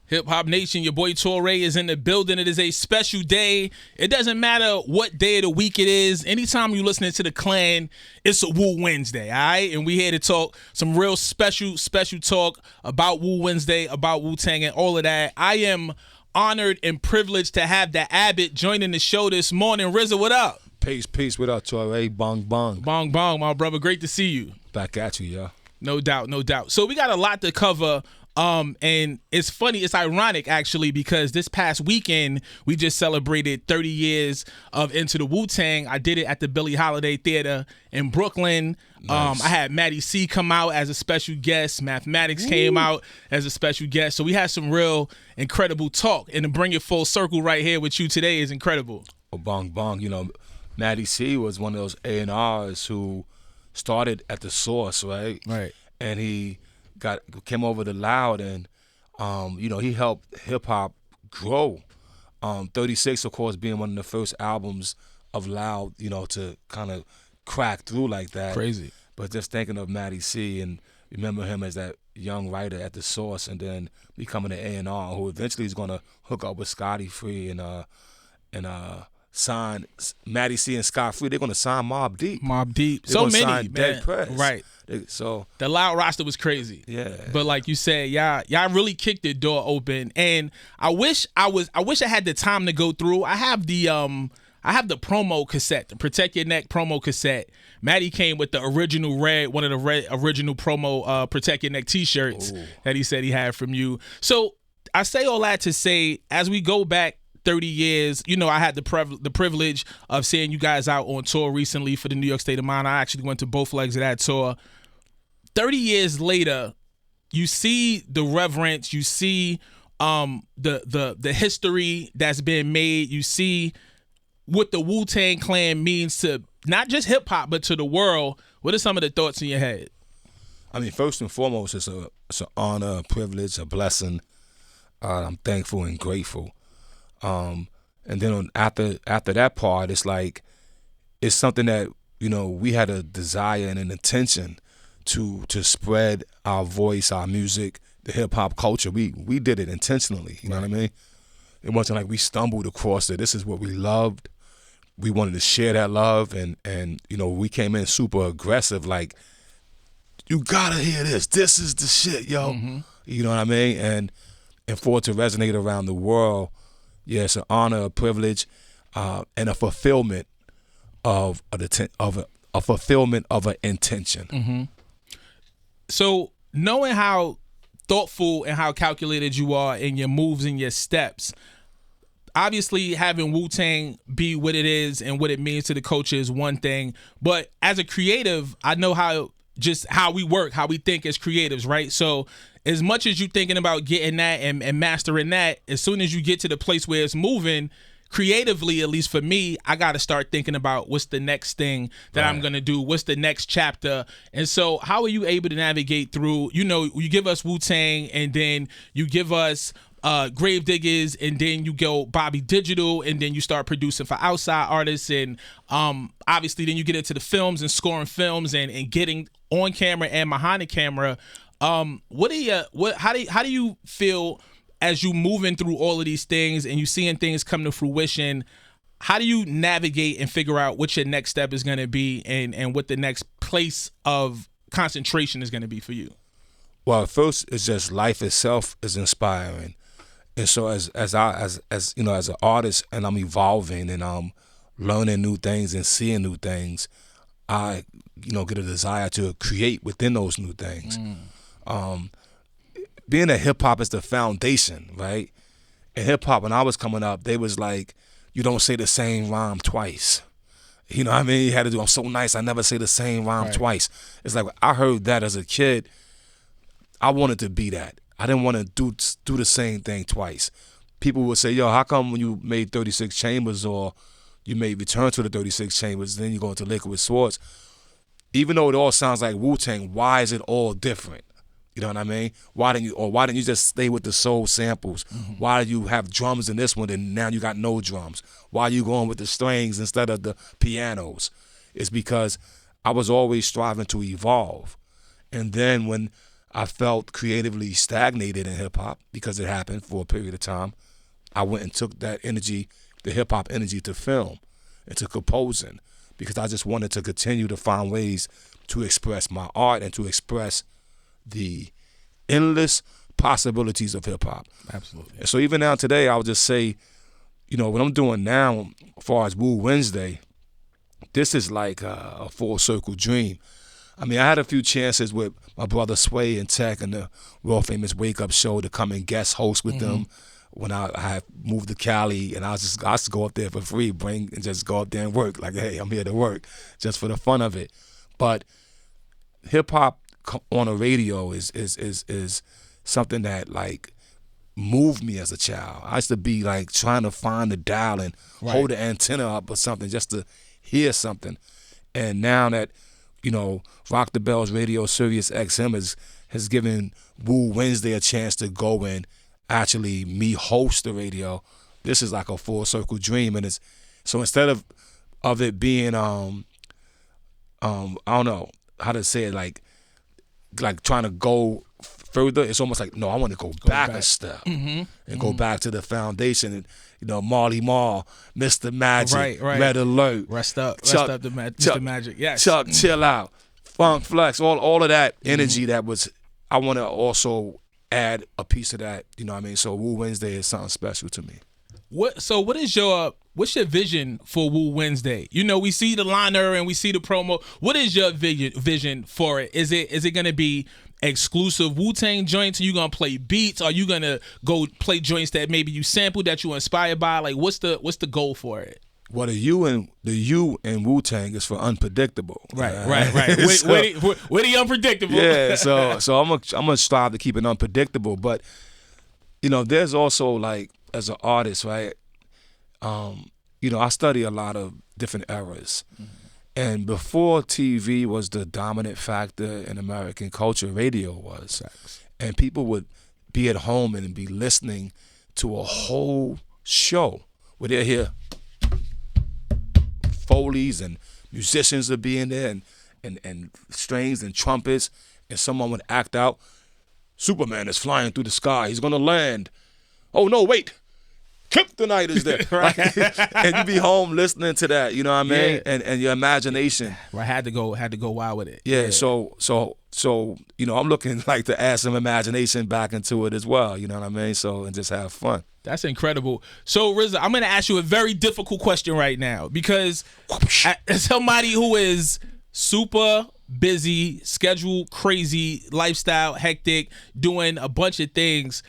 Hip Hop Nation, your boy Torae is in the building. It is a special day. It doesn't matter what day of the week it is. Anytime you're listening to the Clan, it's a Wu Wednesday, all right? And we here to talk some real special talk about Wu Wednesday, about Wu-Tang and all of that. I am honored and privileged to have the Abbott joining the show this morning. RZA, what up? Peace. What up, Torae? Bong. Bong, my brother. Great to see you. Back at you, yo. No doubt. So we got a lot to cover. And it's funny, it's ironic actually, because this past weekend we just celebrated 30 years of Enter the Wu-Tang. I did it at the Billie Holiday Theater in Brooklyn. Nice. I had Maddie C come out as a special guest. Mathematics came out as a special guest. So we had some real incredible talk. And to bring it full circle right here with you today is incredible. Oh, bong. You know, Maddie C was one of those A&Rs who started at the source, right? Right. And he came over to Loud, and he helped hip hop grow. 36, of course, being one of the first albums of Loud, to kind of crack through like that. Crazy. But just thinking of Matty C and remember him as that young writer at the source, and then becoming an A&R who eventually is going to hook up with Scotty Free and sign Matty C and Scott Free. They're going to sign Mobb Deep. They're so many, man. Dead Press. Right. So the Loud roster was crazy. Yeah. But like you said, y'all really kicked the door open. And I wish I had the time to go through. I have the promo cassette, the Protect Your Neck promo cassette. Maddie came with the original one of the original promo Protect Your Neck t-shirts that he said he had from you. So I say all that to say, as we go back 30 years, I had the privilege of seeing you guys out on tour recently for the New York State of Mind. I actually went to both legs of that tour. 30 years later, you see the reverence, you see the history that's been made, you see what the Wu-Tang Clan means to not just hip-hop, but to the world. What are some of the thoughts in your head? I mean, first and foremost, it's an honor, a privilege, a blessing. I'm thankful and grateful. And then after that part, it's like it's something that we had a desire and an intention to spread our voice, our music, the hip hop culture. We did it intentionally. You know what I mean? It wasn't like we stumbled across it. This is what we loved. We wanted to share that love, and we came in super aggressive. Like, you gotta hear this. This is the shit, yo. Mm-hmm. You know what I mean? And for it to resonate around the world. Yeah, it's an honor, a privilege, and a fulfillment of an intention. Mm-hmm. So knowing how thoughtful and how calculated you are in your moves and your steps, obviously having Wu-Tang be what it is and what it means to the culture is one thing. But as a creative, I know how we work, how we think as creatives, right? So as much as you're thinking about getting that and mastering that, as soon as you get to the place where it's moving, creatively, at least for me, I got to start thinking about what's the next thing that I'm going to do, what's the next chapter. And so how are you able to navigate through, you give us Wu-Tang and then you give us Grave Diggers, and then you go Bobby Digital, and then you start producing for outside artists, and obviously then you get into the films and scoring films and getting on camera and behind the camera. How do you feel as you moving through all of these things and you seeing things come to fruition? How do you navigate and figure out what your next step is going to be and what the next place of concentration is going to be for you? Well, first it's just life itself is inspiring, and so as an artist, and I'm evolving and I'm learning new things and seeing new things, I get a desire to create within those new things. Being a hip hop is the foundation, right? In hip hop, when I was coming up, they was like, you don't say the same rhyme twice. You know what I mean? You had to do, I'm so nice, I never say the same rhyme twice. It's like, I heard that as a kid. I wanted to be that. I didn't want to do the same thing twice. People would say, yo, how come when you made 36 Chambers or you made Return to the 36 Chambers, then you go into Liquid Swords, even though it all sounds like Wu-Tang, why is it all different? You know what I mean? Why didn't you just stay with the soul samples? Mm-hmm. Why do you have drums in this one and now you got no drums? Why are you going with the strings instead of the pianos? It's because I was always striving to evolve. And then when I felt creatively stagnated in hip hop because it happened for a period of time. I went and took that energy, the hip hop energy, to film and to composing because I just wanted to continue to find ways to express my art and to express the endless possibilities of hip hop. Absolutely. And so even now today, I would just say, what I'm doing now as far as Wu Wednesday, this is like a full circle dream. I mean, I had a few chances with my brother Sway and Tech and the world famous Wake Up Show to come and guest host with them when I had moved to Cali, and I used to go up there for free, and just go up there and work. Like, hey, I'm here to work, just for the fun of it. But hip hop on the radio is something that like moved me as a child. I used to be like trying to find the dial and hold the antenna up or something just to hear something. And now that Rock the Bells Radio Sirius XM has given Wu Wednesday a chance to go and actually me host the radio, this is like a full circle dream. And it's so instead of it being I don't know how to say it, like trying to go further, it's almost like, no, I want to go back a step and go back to the foundation. And Marley Marl, Mr. Magic, right. Red Alert, Rest up, Mr. Magic. Yes. Chuck, Chill Out, Funk Flex, all of that energy that was. I want to also add a piece of that. You know what I mean? So Wu Wednesday is something special to me. What's your vision for Wu Wednesday? We see the liner and we see the promo. What is your vision for it? Is it gonna be exclusive Wu-Tang joints? Are you gonna play beats? Are you gonna go play joints that maybe you sampled, that you inspired by? Like, what's the goal for it? Well, the U in Wu-Tang is for unpredictable. Right. We're the unpredictable. Yeah, so I'm gonna strive to keep it unpredictable. But there's also, like, as an artist, right? I study a lot of different eras. And before TV was the dominant factor in American culture, radio was. And people would be at home and be listening to a whole show where they'll hear Foley's and musicians would be in there and strings and trumpets, and someone would act out, Superman is flying through the sky, he's gonna land. Oh no, wait. Kryptonite is there. And you be home listening to that, you know what I mean? Yeah. And your imagination. I had to go wild with it. Yeah. So I'm looking like to add some imagination back into it as well, you know what I mean? So, and just have fun. That's incredible. So, RZA, I'm going to ask you a very difficult question right now, because as somebody who is super busy, schedule crazy, lifestyle hectic, doing a bunch of things,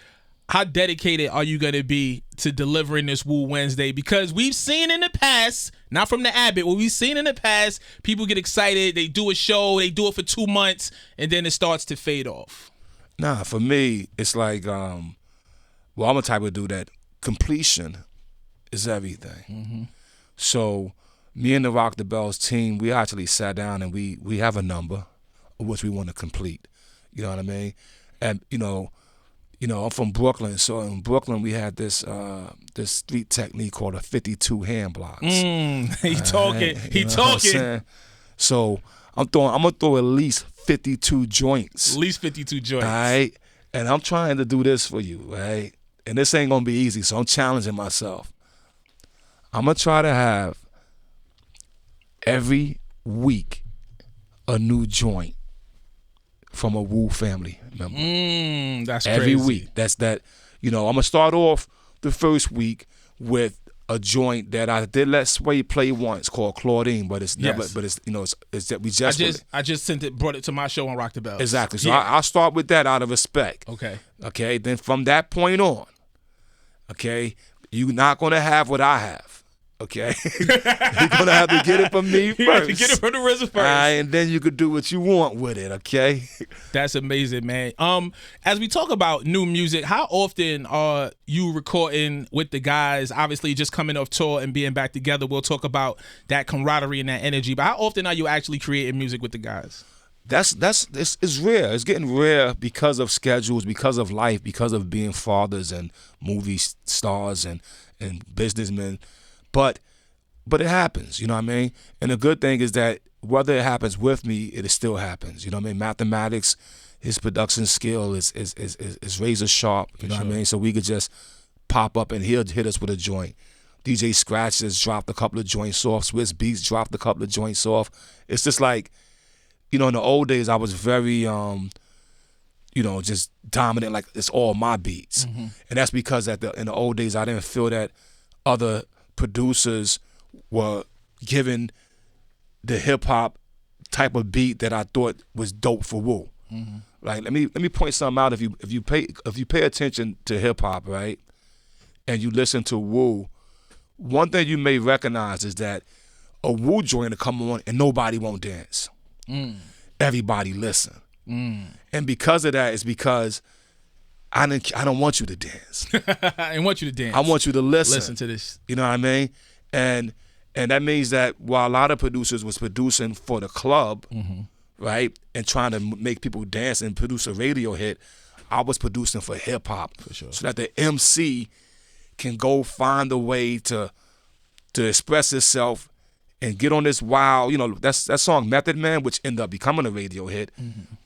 how dedicated are you going to be to delivering this Wu Wednesday? Because we've seen in the past, not from the Abbott, what we've seen in the past, people get excited, they do a show, they do it for 2 months, and then it starts to fade off. Nah, for me, it's like, I'm a type of dude that completion is everything. So me and the Rock the Bells team, we actually sat down and we have a number of which we want to complete. You know what I mean? And, I'm from Brooklyn, so in Brooklyn we had this street technique called a 52 hand blocks. He talking. So I'm gonna throw at least 52 joints. At least 52 joints. All right, and I'm trying to do this for you, right? And this ain't gonna be easy, so I'm challenging myself. I'm gonna try to have every week a new joint from a Wu family member. That's every crazy. week. That's that. I'm gonna start off the first week with a joint that I did let Sway play once called Claudine, but it's never. Yes. But it's that we just. I just brought it to my show on Rock the Bells. Exactly. So I'll start with that out of respect. Okay. Then from that point on, okay, you're not gonna have what I have. Okay, you're gonna have to get it from me first. You have to get it from the RZA first, and then you could do what you want with it. Okay, that's amazing, man. As we talk about new music, how often are you recording with the guys? Obviously, just coming off tour and being back together, we'll talk about that camaraderie and that energy. But how often are you actually creating music with the guys? It's rare. It's getting rare because of schedules, because of life, because of being fathers and movie stars and businessmen. But it happens, you know what I mean? And the good thing is that whether it happens with me, it still happens. You know what I mean? Mathematics his production skill is razor sharp. You know what I mean? So we could just pop up and he'll hit us with a joint. DJ Scratch has dropped a couple of joints off. Swiss Beats dropped a couple of joints off. It's just like, in the old days I was very, just dominant. Like it's all my beats, and that's because in the old days I didn't feel that other producers were giving the hip hop type of beat that I thought was dope for Wu. Like let me point something out. If you pay attention to hip hop, right, and you listen to Wu, one thing you may recognize is that a Wu joint will come on and nobody won't dance. Everybody listen. And because of that, it's because I don't want you to dance. I don't want you to dance. I want you to listen. Listen to this. You know what I mean? And that means that while a lot of producers was producing for the club, right, and trying to make people dance and produce a radio hit, I was producing for hip hop. For sure. So that the MC can go find a way to express itself and get on this wild, that song Method Man, which ended up becoming a radio hit.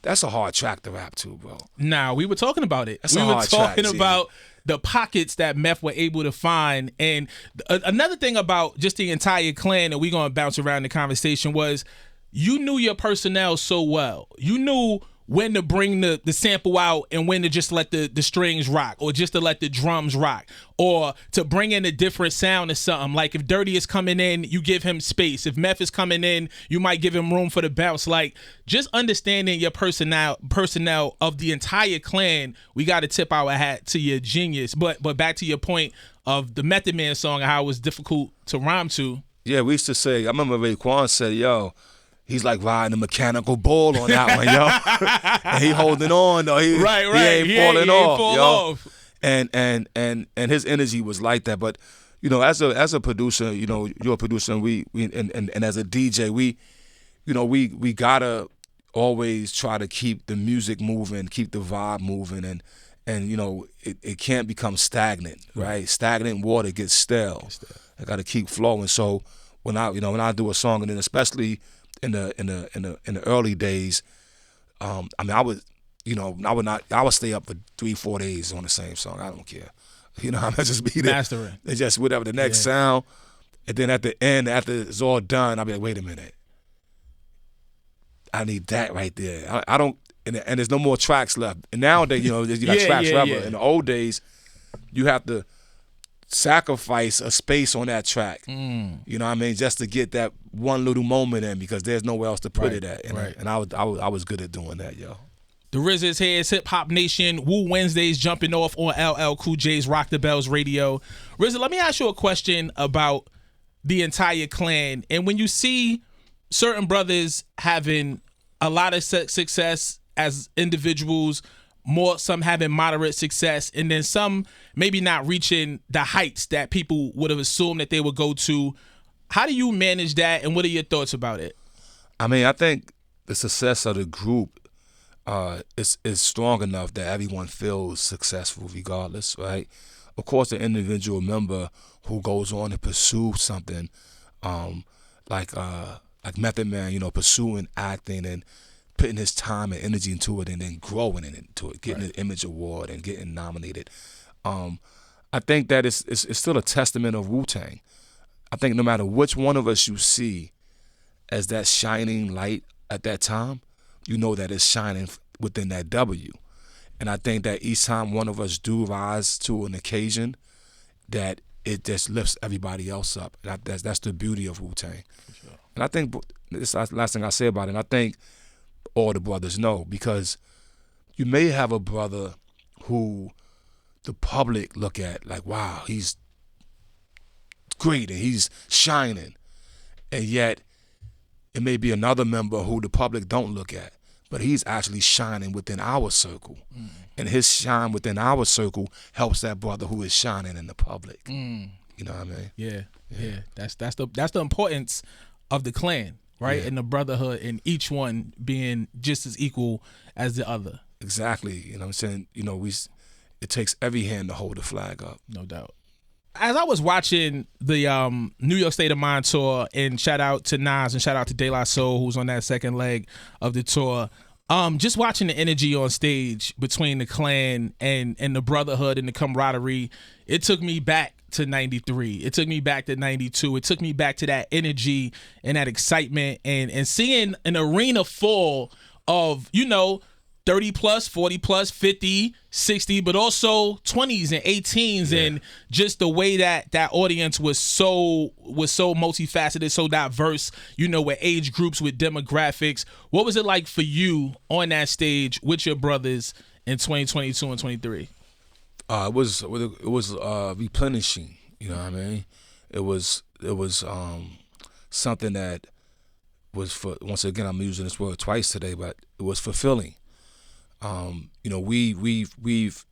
That's a hard track to rap to, bro. Nah, we were talking about it. That's we a were hard talking track, about the pockets that Meth were able to find. And another thing about just the entire clan, and we're going to bounce around the conversation, was you knew your personnel so well. You knew when to bring the sample out and when to just let the strings rock, or just to let the drums rock, or to bring in a different sound or something. Like if Dirty is coming in, you give him space. If Meth is coming in, you might give him room for the bounce. Like just understanding your personnel of the entire clan, we got to tip our hat to your genius. But back to your point of the Method Man song and how it was difficult to rhyme to. Yeah, we used to say, I remember Raekwon said, yo, he's like riding a mechanical bull on that one, yo. And he holding on, though. He ain't falling off. And his energy was like that. But, as a producer, you're a producer, and we as a DJ, we gotta always try to keep the music moving, keep the vibe moving, and it can't become stagnant, right? Stagnant water gets stale. I gotta keep flowing. So when I do a song, and then especially in the early days, I would stay up for 3-4 days on the same song. I don't care. I'm gonna just be there. Mastering. It's just whatever the next sound. And then at the end, after it's all done, I'll be like, wait a minute. I need that right there. I don't, and there's no more tracks left. And nowadays, you got tracks forever. Yeah. In the old days, you have to sacrifice a space on that track. You know what I mean? Just to get that one little moment in, because there's nowhere else to put it at. And I was good at doing that, yo. The RZA is here. It's Hip Hop Nation. Wu Wednesdays jumping off on LL Cool J's Rock the Bells Radio. RZA, let me ask you a question about the entire clan. And when you see certain brothers having a lot of success as individuals, some having moderate success, and then some maybe not reaching the heights that people would have assumed that they would go to, how do you manage that, and what are your thoughts about it? I mean, I think the success of the group is strong enough that everyone feels successful regardless, right? Of course, the individual member who goes on to pursue something, like Method Man, pursuing acting and putting his time and energy into it, and then growing into it, getting an Image Award and getting nominated. I think that it's still a testament of Wu-Tang. I think no matter which one of us you see as that shining light at that time, you know that it's shining within that W. And I think that each time one of us do rise to an occasion, that it just lifts everybody else up. And that's the beauty of Wu-Tang. Sure. And I think this is the last thing I say about it, and I think all the brothers know, because you may have a brother who the public look at like, wow, he's great and he's shining, and yet it may be another member who the public don't look at, but he's actually shining within our circle. And his shine within our circle helps that brother who is shining in the public. You know what I mean? Yeah. That's the importance of the clan, right? And the brotherhood, and each one being just as equal as the other. Exactly. You know what I'm saying? It takes every hand to hold the flag up. No doubt. As I was watching the New York State of Mind tour, and shout out to Nas and shout out to De La Soul, who's on that second leg of the tour, Just watching the energy on stage between the clan and the brotherhood and the camaraderie, it took me back to 93. It took me back to 92. It took me back to that energy and that excitement and seeing an arena full of, 30 plus, 40 plus, 50, 60, but also 20s and 18s, and just the way that audience was so multifaceted, so diverse, with age groups, with demographics. What was it like for you on that stage with your brothers in 2022 and 23? It was replenishing. You know what I mean? It was something that was for, once again, I'm using this word twice today, but it was fulfilling. We've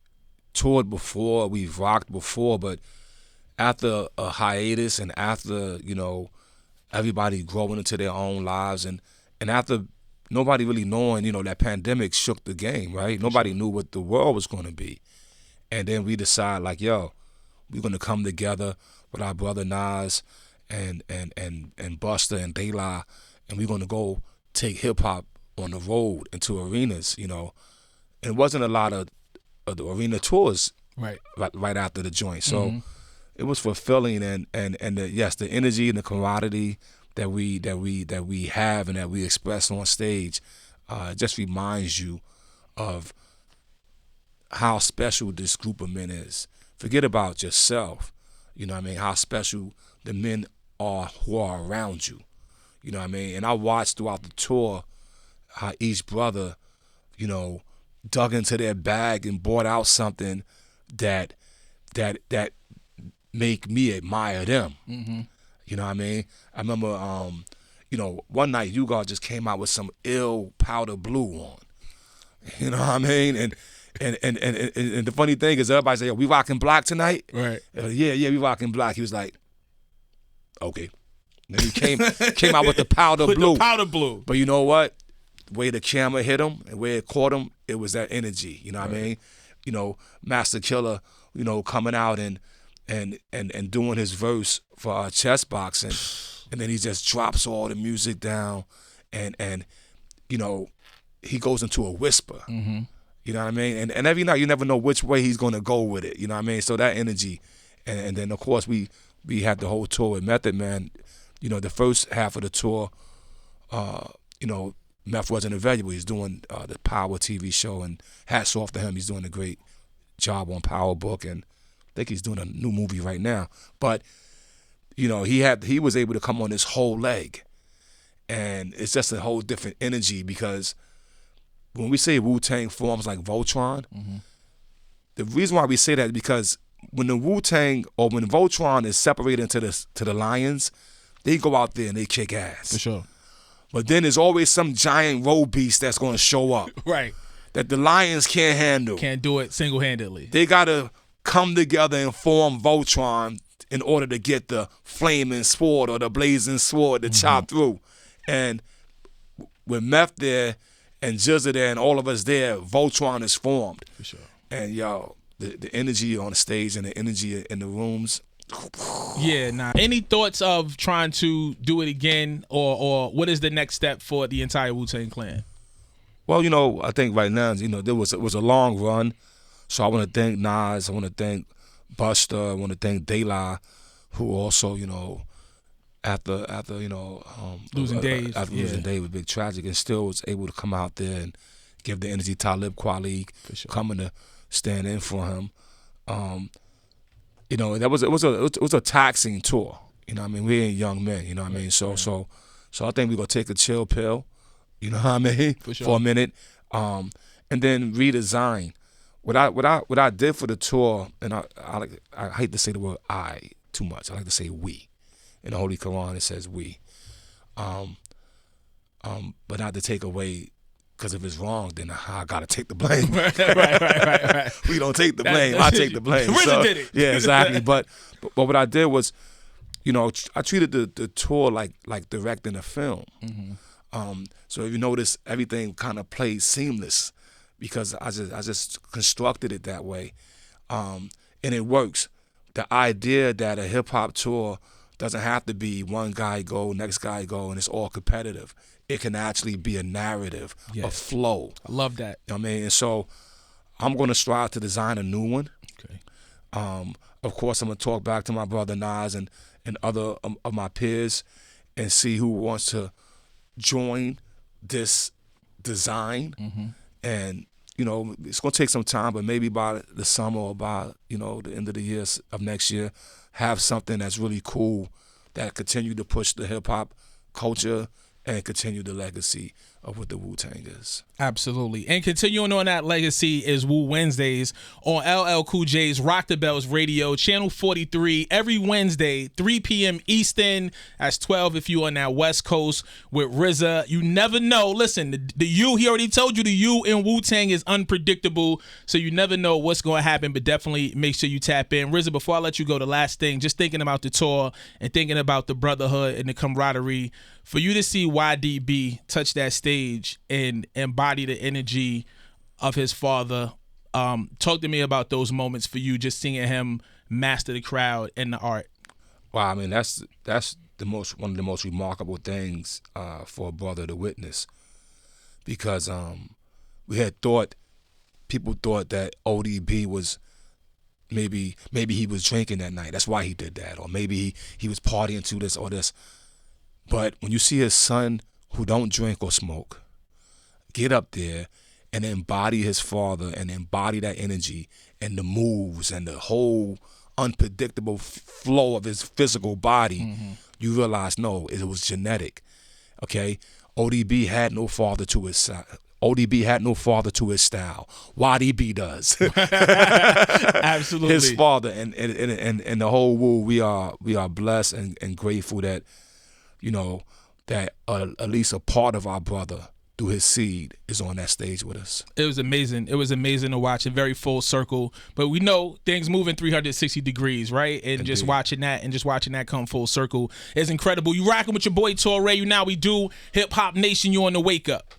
toured before, we've rocked before, but after a hiatus and after, everybody growing into their own lives and after nobody really knowing, that pandemic shook the game, right? Nobody knew what the world was going to be. And then we decide like, yo, we're going to come together with our brother Nas and Busta and De La, and we're going to go take hip hop on the road into arenas, And it wasn't a lot of the arena tours right after the joint. So it was fulfilling and the energy and the camaraderie that we have and that we express on stage just reminds you of how special this group of men is. Forget about yourself. You know what I mean? How special the men are who are around you. You know what I mean? And I watched throughout the tour how each brother, dug into their bag and brought out something that make me admire them. Mm-hmm. You know what I mean? I remember, one night Ugar just came out with some ill powder blue on. You know what I mean? And the funny thing is everybody say, "Yo, we rocking black tonight?" Right. Yeah, we rocking black. He was like, okay. And then he came out with the powder blue. The powder blue. But you know what? The way the camera hit him and where it caught him, it was that energy. You know what I mean? Master Killer, coming out and doing his verse for Chess Box, and then he just drops all the music down, and he goes into a whisper. Mm-hmm. You know what I mean? And every night you never know which way he's gonna go with it. You know what I mean? So that energy, and then of course we had the whole tour with Method Man. The first half of the tour, Meth wasn't available. He's doing the Power TV show, and hats off to him. He's doing a great job on Power Book, and I think he's doing a new movie right now. But he was able to come on this whole leg, and it's just a whole different energy because when we say Wu-Tang forms like Voltron, the reason why we say that is because when the Wu-Tang or when Voltron is separated to the Lions, they go out there and they kick ass. For sure. But then there's always some giant road beast that's going to show up. Right. That the Lions can't handle. Can't do it single-handedly. They got to come together and form Voltron in order to get the flaming sword or the blazing sword to chop through. And with Meth there and RZA there and all of us there, Voltron is formed. For sure. And the energy on the stage and the energy in the rooms. Yeah, nah. Any thoughts of trying to do it again, or what is the next step for the entire Wu-Tang Clan? Well, I think right now, it was a long run. So I want to thank Nas, I want to thank Busta, I want to thank De La, who also, after losing Dave. After losing Dave was big tragic, and still was able to come out there and give the energy. Talib Kweli coming to stand in for him. It was a taxing tour. You know what I mean? We ain't young men. You know what I mean? So I think we're gonna take a chill pill. You know what I mean? For a minute, and then redesign. What I did for the tour, and I hate to say the word "I" too much. I like to say "we." In the Holy Quran, it says "we," but not to take away. Because if it's wrong, then I gotta take the blame. Right. We don't take the blame. I take the blame. RZA did it. Yeah, exactly. But what I did was, I treated the tour like directing a film. Mm-hmm. So if you notice, everything kind of played seamless because I just constructed it that way, and it works. The idea that a hip hop tour Doesn't have to be one guy go, next guy go, and it's all competitive. It can actually be a narrative, a flow. I love that. I mean, and so I'm going to strive to design a new one. Okay. Of course, I'm going to talk back to my brother Nas and other of my peers and see who wants to join this design. And, you know, it's going to take some time, but maybe by the summer or by, you know, the end of the year of next year, have something that's really cool that continue to push the hip-hop culture and continue the legacy of what the Wu-Tang is. Absolutely. And continuing on that legacy is Wu Wednesdays on LL Cool J's Rock the Bells Radio, Channel 43, every Wednesday, 3 p.m. Eastern. That's 12 if you're on that West Coast with RZA. You never know. Listen, the U, he already told you the U in Wu-Tang is unpredictable, so you never know what's going to happen, but definitely make sure you tap in. RZA, before I let you go, the last thing, just thinking about the tour and thinking about the brotherhood and the camaraderie, for you to see YDB touch that stage and embody the energy of his father, talk to me about those moments for you, just seeing him master the crowd and the art. Well, I mean, that's one of the most remarkable things for a brother to witness, because people thought that ODB was maybe he was drinking that night, that's why he did that, or maybe he was partying to this or this. But when you see his son, who don't drink or smoke, get up there and embody his father and embody that energy and the moves and the whole unpredictable flow of his physical body, you realize, no, it was genetic. Okay? ODB had no father to his side. ODB had no father to his style. YDB does. Absolutely. His father and the whole Wu, we are blessed and grateful that, you know, that at least a part of our brother through his seed is on that stage with us. It was amazing. It was amazing to watch, a very full circle. But we know things moving 360 degrees, right? And Indeed. just watching that come full circle is incredible. You rocking with your boy Torae. You Now We Do. Hip Hop Nation, you on the wake up.